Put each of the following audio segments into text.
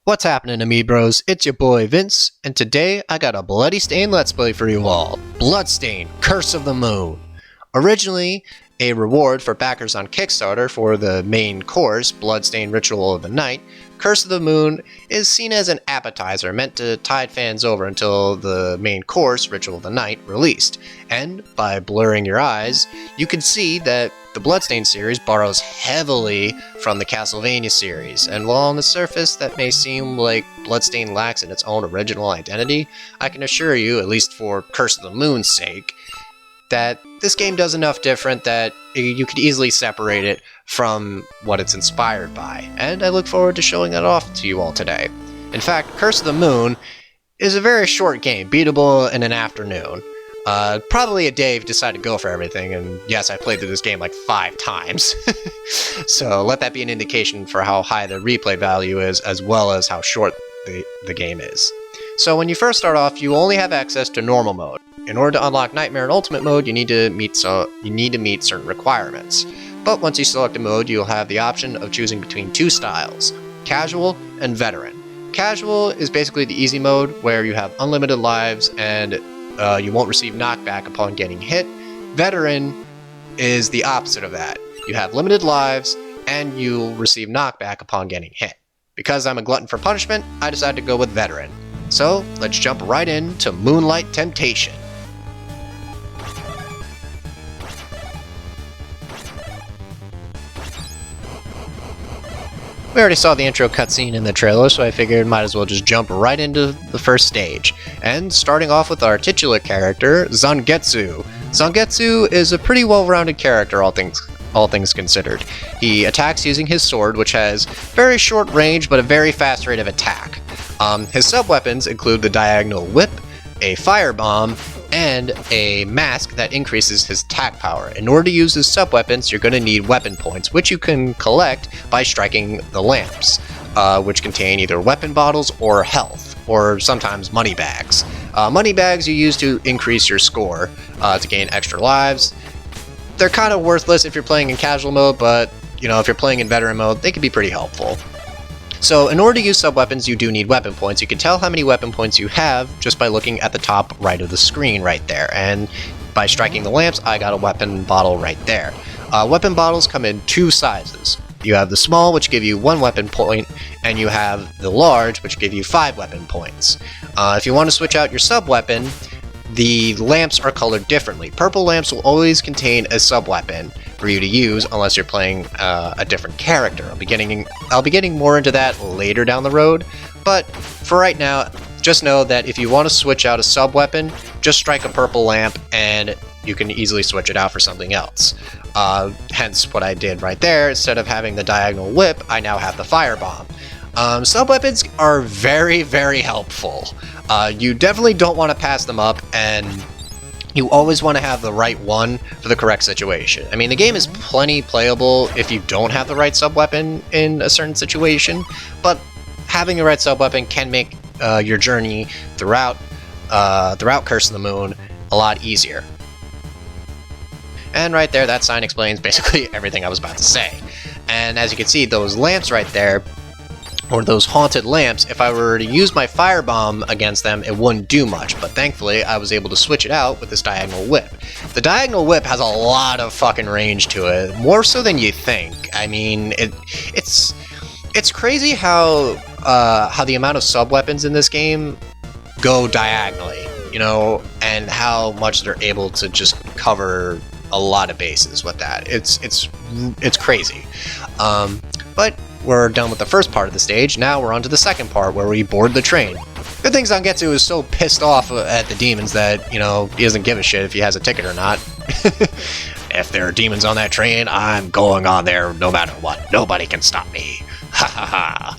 What's happening to me bros? It's your boy Vince, and today I got a Bloodstained Let's Play for you all. Bloodstained Curse of the Moon. Originally a reward for backers on Kickstarter for the main course, Bloodstained Ritual of the Night, Curse of the Moon is seen as an appetizer meant to tide fans over until the main course, Ritual of the Night, released. And by blurring your eyes, you can see that the Bloodstained series borrows heavily from the Castlevania series, and while on the surface that may seem like Bloodstained lacks in its own original identity, I can assure you, at least for Curse of the Moon's sake, that this game does enough different that you could easily separate it from what it's inspired by, and I look forward to showing that off to you all today. In fact, Curse of the Moon is a very short game, beatable in an afternoon. Probably a day if you decide to go for everything, and yes, I played through this game like 5 times. So let that be an indication for how high the replay value is, as well as how short the game is. So when you first start off, you only have access to normal mode. In order to unlock Nightmare and Ultimate mode, you need to meet certain requirements. But once you select a mode, you'll have the option of choosing between 2 styles, Casual and Veteran. Casual is basically the easy mode, where you have unlimited lives and you won't receive knockback upon getting hit. Veteran is the opposite of that. You have limited lives and you'll receive knockback upon getting hit. Because I'm a glutton for punishment, I decided to go with Veteran. So let's jump right into Moonlight Temptation. We already saw the intro cutscene in the trailer, so I figured might as well just jump right into the first stage. And starting off with our titular character, Zangetsu. Zangetsu is a pretty well-rounded character, all things considered. He attacks using his sword, which has very short range but a very fast rate of attack. His sub-weapons include the diagonal whip, a firebomb, and a mask that increases his attack power. In order to use his sub-weapons, you're going to need weapon points, which you can collect by striking the lamps, which contain either weapon bottles or health, or sometimes money bags. Money bags you use to increase your score to gain extra lives. They're kind of worthless if you're playing in casual mode, but if you're playing in veteran mode, they can be pretty helpful. So in order to use sub-weapons, you do need weapon points. You can tell how many weapon points you have just by looking at the top right of the screen right there. And by striking the lamps, I got a weapon bottle right there. Weapon bottles come in 2 sizes. You have the small, which give you 1 weapon point, and you have the large, which give you 5 weapon points. If you want to switch out your sub-weapon, the lamps are colored differently. Purple lamps will always contain a sub-weapon for you to use unless you're playing a different character. I'll be getting more into that later down the road, but for right now, just know that if you want to switch out a sub-weapon, just strike a purple lamp and you can easily switch it out for something else. Hence what I did right there. Instead of having the diagonal whip, I now have the firebomb. Sub-weapons are very, very helpful. You definitely don't want to pass them up, and you always want to have the right one for the correct situation. I mean, the game is plenty playable if you don't have the right sub-weapon in a certain situation, but having the right sub-weapon can make your journey throughout Curse of the Moon a lot easier. And right there, that sign explains basically everything I was about to say. And as you can see, those lamps right there, or those haunted lamps, if I were to use my firebomb against them, it wouldn't do much, but thankfully I was able to switch it out with this diagonal whip. The diagonal whip has a lot of fucking range to it, more so than you think. I mean, it's crazy how the amount of sub-weapons in this game go diagonally, and how much they're able to just cover a lot of bases with that. It's crazy. But we're done with the first part of the stage. Now we're on to the second part, where we board the train. Good thing Zangetsu is so pissed off at the demons that, he doesn't give a shit if he has a ticket or not. If there are demons on that train, I'm going on there no matter what. Nobody can stop me. Ha ha ha.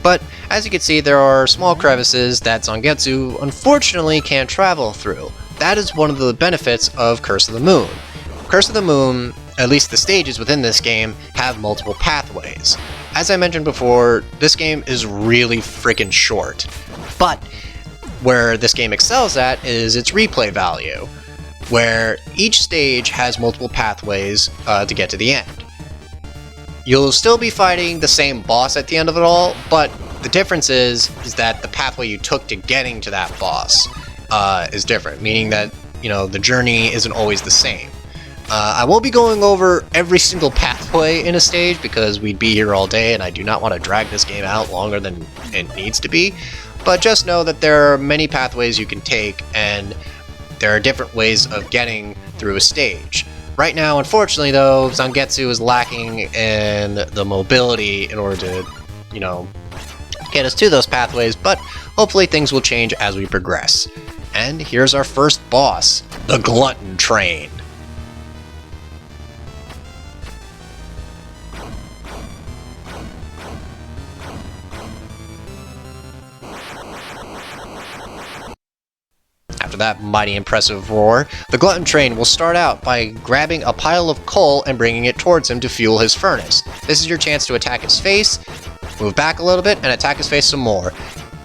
But, as you can see, there are small crevices that Zangetsu unfortunately can't travel through. That is one of the benefits of Curse of the Moon. Curse of the Moon, at least the stages within this game, have multiple pathways. As I mentioned before, this game is really freaking short. But where this game excels at is its replay value, where each stage has multiple pathways to get to the end. You'll still be fighting the same boss at the end of it all, but the difference is that the pathway you took to getting to that boss is different, meaning that, you know, the journey isn't always the same. I won't be going over every single pathway in a stage because we'd be here all day and I do not want to drag this game out longer than it needs to be, but just know that there are many pathways you can take and there are different ways of getting through a stage. Right now, unfortunately though, Zangetsu is lacking in the mobility in order to, you know, get us to those pathways, but hopefully things will change as we progress. And here's our first boss, the Glutton Train. After that mighty impressive roar, the Glutton Train will start out by grabbing a pile of coal and bringing it towards him to fuel his furnace. This is your chance to attack his face, move back a little bit, and attack his face some more.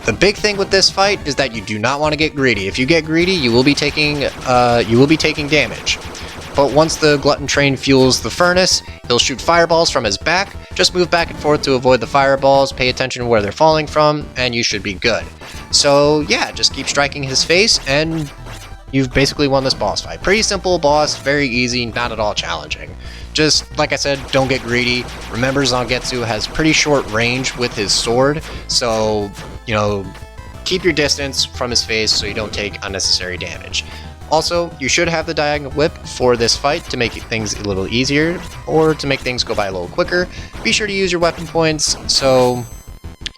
The big thing with this fight is that you do not want to get greedy. If you get greedy, you will be taking damage. But once the Glutton Train fuels the furnace, he'll shoot fireballs from his back. Just move back and forth to avoid the fireballs, pay attention to where they're falling from, and you should be good. So yeah, just keep striking his face, and you've basically won this boss fight. Pretty simple boss, very easy, not at all challenging. Just, like I said, don't get greedy. Remember, Zangetsu has pretty short range with his sword, so, you know, keep your distance from his face so you don't take unnecessary damage. Also, you should have the diagonal whip for this fight to make things a little easier, or to make things go by a little quicker. Be sure to use your weapon points so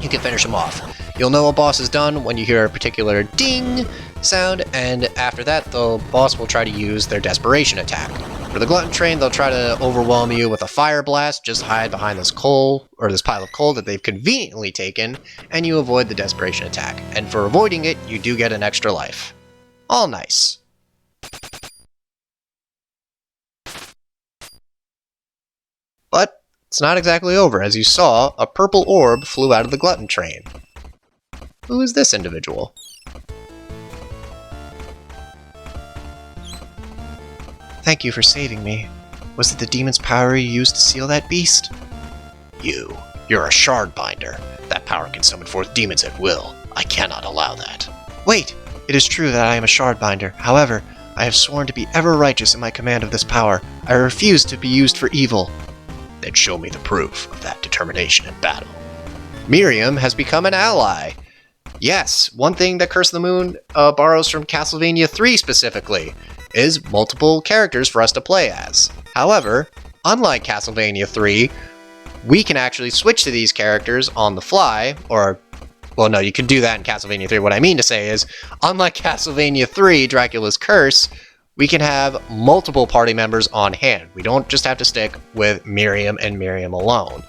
you can finish him off. You'll know a boss is done when you hear a particular ding sound, and after that, the boss will try to use their desperation attack. For the Glutton Train, they'll try to overwhelm you with a fire blast. Just hide behind this coal, or this pile of coal that they've conveniently taken, and you avoid the desperation attack. And for avoiding it, you do get an extra life. All nice. But it's not exactly over. As you saw, a purple orb flew out of the Glutton Train. Who is this individual? Thank you for saving me. Was it the demon's power you used to seal that beast? You're a shardbinder. That power can summon forth demons at will. I cannot allow that. Wait! It is true that I am a shardbinder. However, I have sworn to be ever righteous in my command of this power. I refuse to be used for evil. Then show me the proof of that determination in battle. Miriam has become an ally. Yes, one thing that Curse of the Moon borrows from Castlevania 3 specifically is multiple characters for us to play as. However, unlike Castlevania 3, we can actually switch to these characters on the fly, or, well, no, you can do that in Castlevania 3. What I mean to say is, unlike Castlevania 3, Dracula's Curse, we can have multiple party members on hand. We don't just have to stick with Miriam and Miriam alone.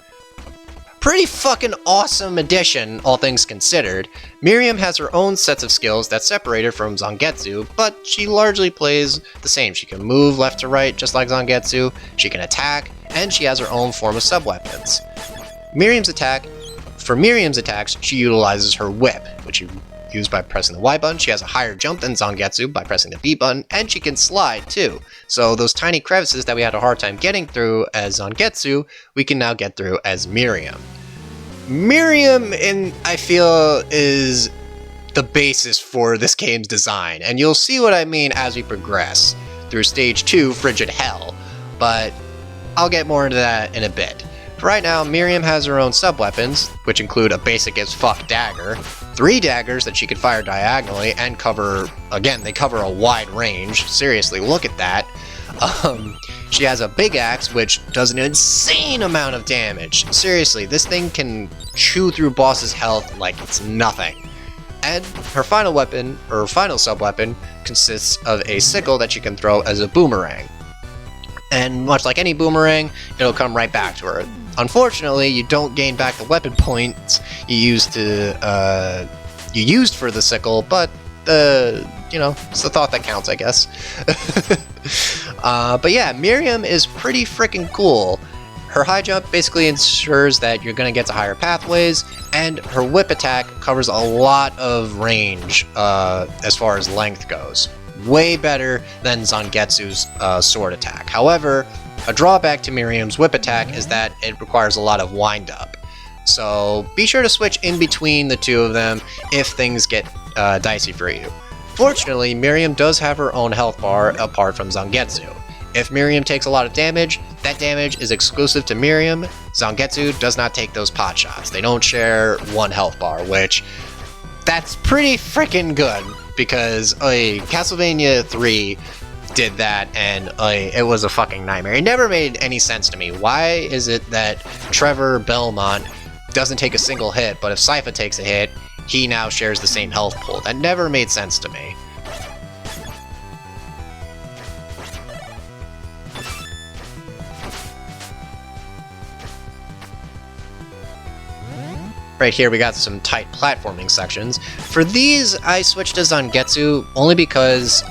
Pretty fucking awesome addition, all things considered. Miriam has her own sets of skills that separate her from Zangetsu, but she largely plays the same. She can move left to right just like Zangetsu, she can attack, and she has her own form of sub-weapons. For Miriam's attacks, she utilizes her whip, which you use by pressing the Y button. She has a higher jump than Zangetsu by pressing the B button, and she can slide too. So those tiny crevices that we had a hard time getting through as Zangetsu, we can now get through as Miriam. Miriam, I feel, is the basis for this game's design, and you'll see what I mean as we progress through Stage 2, Frigid Hell, but I'll get more into that in a bit. For right now, Miriam has her own sub-weapons, which include a basic as fuck dagger, 3 daggers that she can fire diagonally and cover, again, they cover a wide range. Seriously, look at that. She has a big axe, which does an insane amount of damage. Seriously, this thing can chew through bosses' health like it's nothing. And her final weapon, or final sub-weapon, consists of a sickle that she can throw as a boomerang. And much like any boomerang, it'll come right back to her. Unfortunately, you don't gain back the weapon points you used for the sickle, but it's the thought that counts, I guess. But yeah, Miriam is pretty freaking cool. Her high jump basically ensures that you're going to get to higher pathways, and her whip attack covers a lot of range as far as length goes. Way better than Zangetsu's sword attack. However, A drawback to Miriam's whip attack is that it requires a lot of wind-up. So be sure to switch in between the two of them if things get dicey for you. Fortunately, Miriam does have her own health bar apart from Zangetsu. If Miriam takes a lot of damage, that damage is exclusive to Miriam. Zangetsu does not take those pot shots. They don't share one health bar, which that's pretty freaking good because Castlevania 3 did that and it was a fucking nightmare. It never made any sense to me. Why is it that Trevor Belmont doesn't take a single hit, but if Sypha takes a hit, he now shares the same health pool? That never made sense to me. Right here we got some tight platforming sections. For these, I switched to Zangetsu only because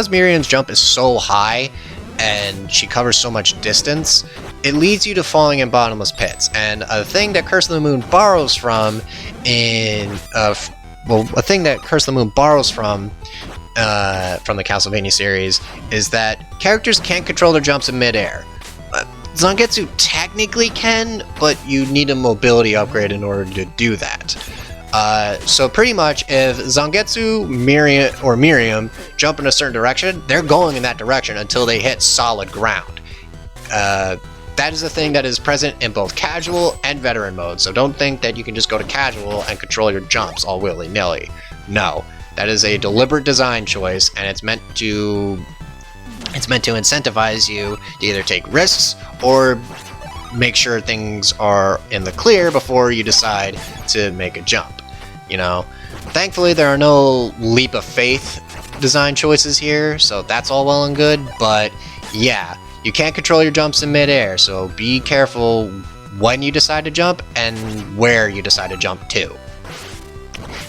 Miriam's jump is so high and she covers so much distance, it leads you to falling in bottomless pits. And a thing that Curse of the Moon borrows from the Castlevania series is that characters can't control their jumps in midair. Zangetsu technically can, but you need a mobility upgrade in order to do that. So pretty much, if Zangetsu, Miriam jump in a certain direction, they're going in that direction until they hit solid ground. That is a thing that is present in both casual and veteran mode, so don't think that you can just go to casual and control your jumps all willy-nilly. No, that is a deliberate design choice, and it's meant to incentivize you to either take risks or make sure things are in the clear before you decide to make a jump. You know, thankfully there are no leap of faith design choices here, so that's all well and good, but yeah, you can't control your jumps in midair, so be careful when you decide to jump and where you decide to jump to.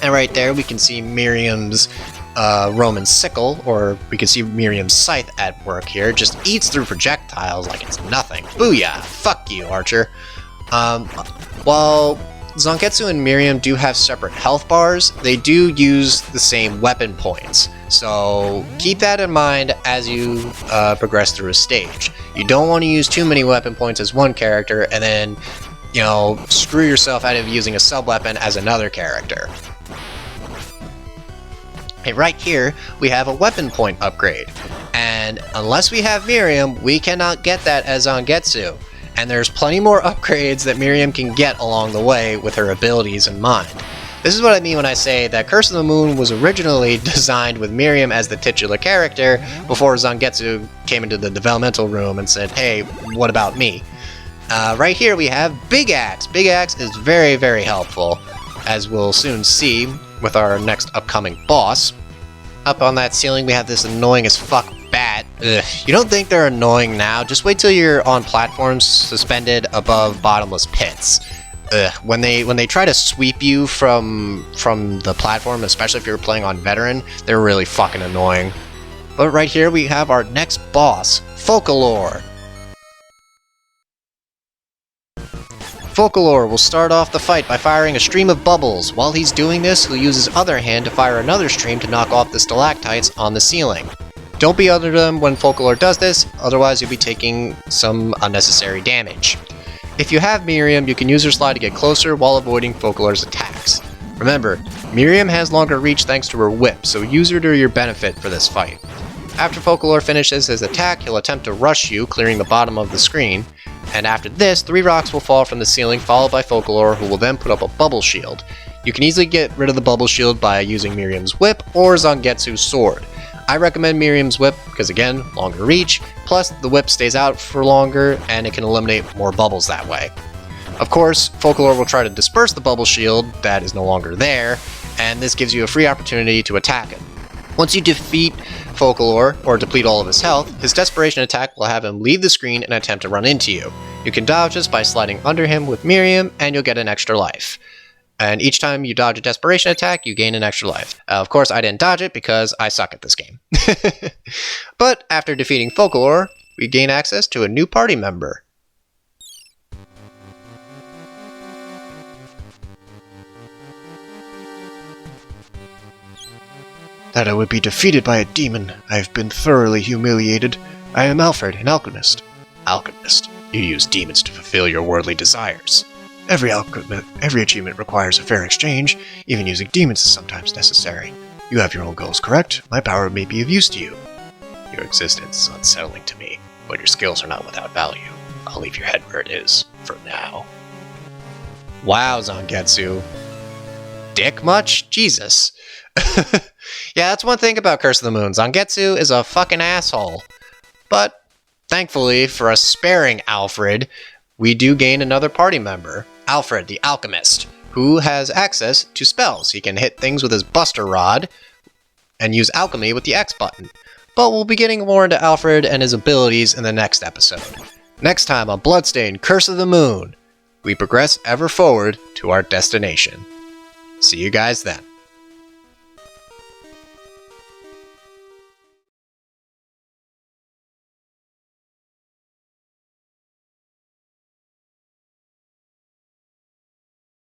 And right there we can see Miriam's Roman sickle, or we can see Miriam's scythe at work here. Just eats through projectiles like it's nothing. Booyah! Fuck you, Archer. While Zangetsu and Miriam do have separate health bars, they do use the same weapon points. So keep that in mind as you progress through a stage. You don't want to use too many weapon points as one character and then, you know, screw yourself out of using a sub-weapon as another character. And right here, we have a weapon point upgrade. And unless we have Miriam, we cannot get that as Zangetsu. And there's plenty more upgrades that Miriam can get along the way with her abilities in mind. This is what I mean when I say that Curse of the Moon was originally designed with Miriam as the titular character before Zangetsu came into the developmental room and said, hey, what about me? Right here we have Big Axe. Big Axe is very, very helpful, as we'll soon see with our next upcoming boss. Up on that ceiling we have this annoying as fuck bat. Ugh. You don't think they're annoying now? Just wait till you're on platforms suspended above bottomless pits. Ugh. When they try to sweep you from the platform, especially if you're playing on veteran, they're really fucking annoying. But right here we have our next boss, Folklore. Folklore will start off the fight by firing a stream of bubbles. While he's doing this, he'll use his other hand to fire another stream to knock off the stalactites on the ceiling. Don't be under them when Folklore does this, otherwise you'll be taking some unnecessary damage. If you have Miriam, you can use her slide to get closer while avoiding Folklore's attacks. Remember, Miriam has longer reach thanks to her whip, so use her to your benefit for this fight. After Folklore finishes his attack, he'll attempt to rush you, clearing the bottom of the screen. And after this, 3 rocks will fall from the ceiling, followed by Folklore, who will then put up a bubble shield. You can easily get rid of the bubble shield by using Miriam's whip or Zangetsu's sword. I recommend Miriam's whip because, again, longer reach, plus the whip stays out for longer and it can eliminate more bubbles that way. Of course, Folklore will try to disperse the bubble shield that is no longer there, and this gives you a free opportunity to attack it. Once you defeat Folklore, or deplete all of his health, his desperation attack will have him leave the screen and attempt to run into you. You can dodge this by sliding under him with Miriam, and you'll get an extra life. And each time you dodge a desperation attack, you gain an extra life. Of course, I didn't dodge it because I suck at this game. But after defeating Folklore, we gain access to a new party member. That I would be defeated by a demon. I have been thoroughly humiliated. I am Alfred, an alchemist. Alchemist. You use demons to fulfill your worldly desires. Every achievement requires a fair exchange. Even using demons is sometimes necessary. You have your own goals, correct? My power may be of use to you. Your existence is unsettling to me, but your skills are not without value. I'll leave your head where it is, for now. Wow, Zangetsu. Dick much? Jesus. Yeah, that's one thing about Curse of the Moon. Zangetsu is a fucking asshole. But, thankfully, for a sparing Alfred, we do gain another party member, Alfred the Alchemist, who has access to spells. He can hit things with his Buster Rod and use alchemy with the X button. But we'll be getting more into Alfred and his abilities in the next episode. Next time on Bloodstained Curse of the Moon, we progress ever forward to our destination. See you guys then.